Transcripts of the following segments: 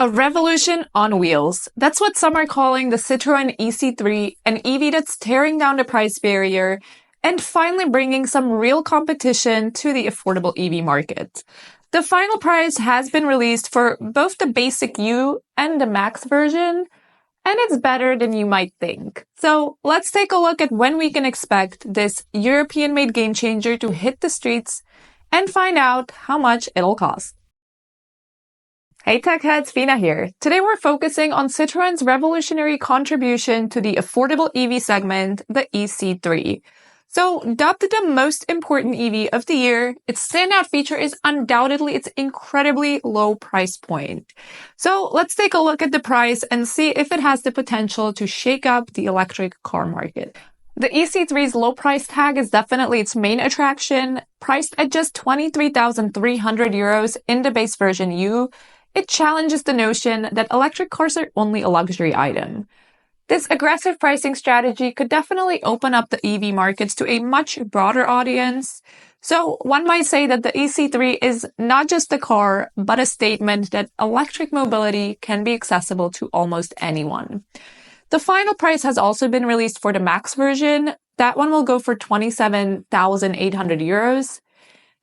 A revolution on wheels. That's what some are calling the Citroën ë-C3, an EV that's tearing down the price barrier and finally bringing some real competition to the affordable EV market. The final price has been released for both the basic U and the Max version, and it's better than you might think. So let's take a look at when we can expect this European-made game changer to hit the streets and find out how much it'll cost. Hey tech heads, Fina here. Today we're focusing on Citroën's revolutionary contribution to the affordable EV segment, the ë-C3. So, dubbed the most important EV of the year, its standout feature is undoubtedly its incredibly low price point. So, let's take a look at the price and see if it has the potential to shake up the electric car market. The ë-C3's low price tag is definitely its main attraction. Priced at just 23,300 euros in the base version U, it challenges the notion that electric cars are only a luxury item. This aggressive pricing strategy could definitely open up the EV markets to a much broader audience. So one might say that the ë-C3 is not just a car, but a statement that electric mobility can be accessible to almost anyone. The final price has also been released for the Max version. That one will go for 27,800 euros.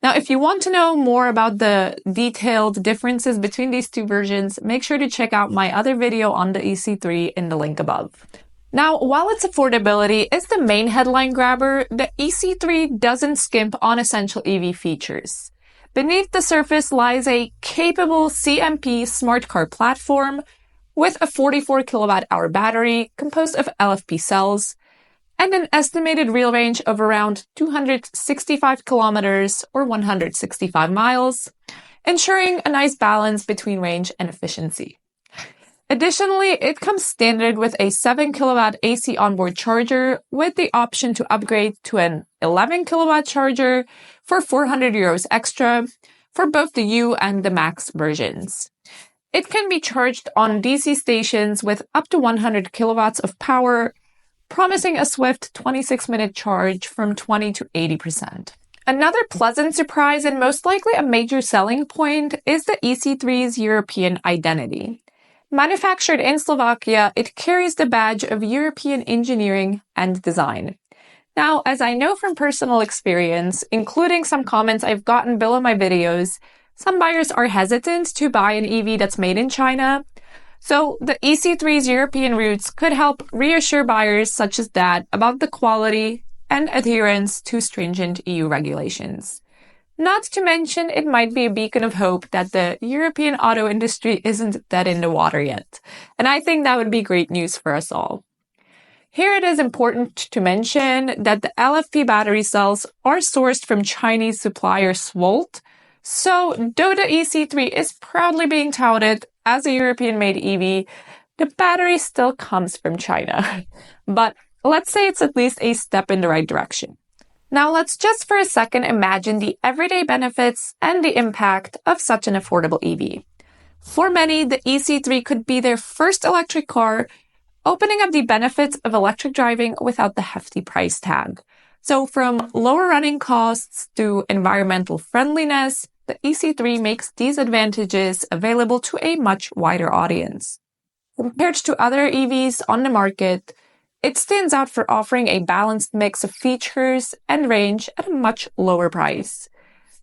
Now, if you want to know more about the detailed differences between these two versions, make sure to check out my other video on the ë-C3 in the link above. Now, while its affordability is the main headline grabber, the ë-C3 doesn't skimp on essential EV features. Beneath the surface lies a capable CMP smart car platform with a 44 kilowatt-hour battery composed of LFP cells, and an estimated real range of around 265 kilometers or 165 miles, ensuring a nice balance between range and efficiency. Additionally, it comes standard with a 7 kilowatt AC onboard charger with the option to upgrade to an 11 kilowatt charger for 400 euros extra for both the U and the Max versions. It can be charged on DC stations with up to 100 kilowatts of power, promising a swift 26-minute charge from 20 to 80%. Another pleasant surprise and most likely a major selling point is the ë-C3's European identity. Manufactured in Slovakia, it carries the badge of European engineering and design. Now, as I know from personal experience, including some comments I've gotten below my videos, some buyers are hesitant to buy an EV that's made in China. So the ë-C3's European roots could help reassure buyers such as that about the quality and adherence to stringent EU regulations. Not to mention, it might be a beacon of hope that the European auto industry isn't dead in the water yet. And I think that would be great news for us all. Here it is important to mention that the LFP battery cells are sourced from Chinese supplier Swolt. So though the ë-C3 is proudly being touted as a European-made EV, the battery still comes from China. But let's say it's at least a step in the right direction. Now let's just for a second imagine the everyday benefits and the impact of such an affordable EV. For many, the ë-C3 could be their first electric car, opening up the benefits of electric driving without the hefty price tag. So from lower running costs to environmental friendliness, the ë-C3 makes these advantages available to a much wider audience. Compared to other EVs on the market, it stands out for offering a balanced mix of features and range at a much lower price.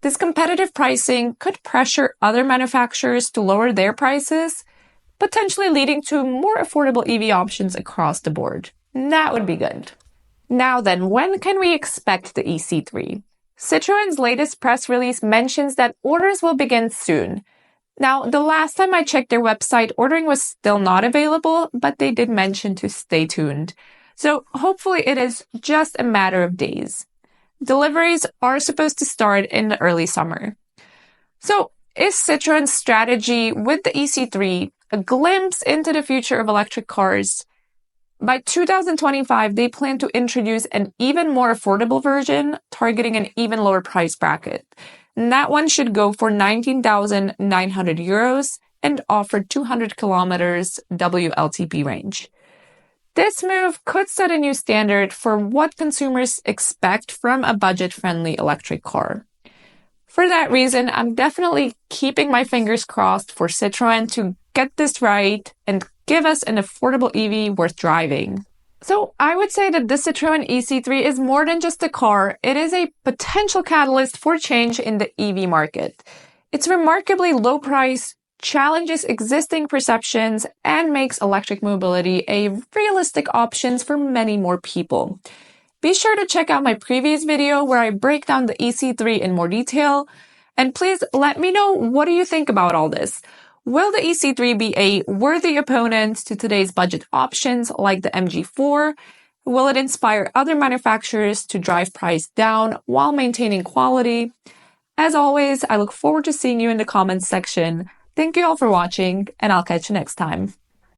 This competitive pricing could pressure other manufacturers to lower their prices, potentially leading to more affordable EV options across the board. That would be good. Now then, when can we expect the ë-C3? Citroën's latest press release mentions that orders will begin soon. Now, the last time I checked their website, ordering was still not available, but they did mention to stay tuned. So hopefully it is just a matter of days. Deliveries are supposed to start in the early summer. So is Citroën's strategy with the ë-C3 a glimpse into the future of electric cars? By 2025, they plan to introduce an even more affordable version, targeting an even lower price bracket. And that one should go for 19,900 euros and offer 200 kilometers WLTP range. This move could set a new standard for what consumers expect from a budget-friendly electric car. For that reason, I'm definitely keeping my fingers crossed for Citroën to get this right and give us an affordable EV worth driving. So I would say that the Citroën ë-C3 is more than just a car. It is a potential catalyst for change in the EV market. It's remarkably low price, challenges existing perceptions, and makes electric mobility a realistic option for many more people. Be sure to check out my previous video where I break down the ë-C3 in more detail. And please let me know, what do you think about all this? Will the ë-C3 be a worthy opponent to today's budget options like the MG4? Will it inspire other manufacturers to drive price down while maintaining quality? As always, I look forward to seeing you in the comments section. Thank you all for watching, and I'll catch you next time.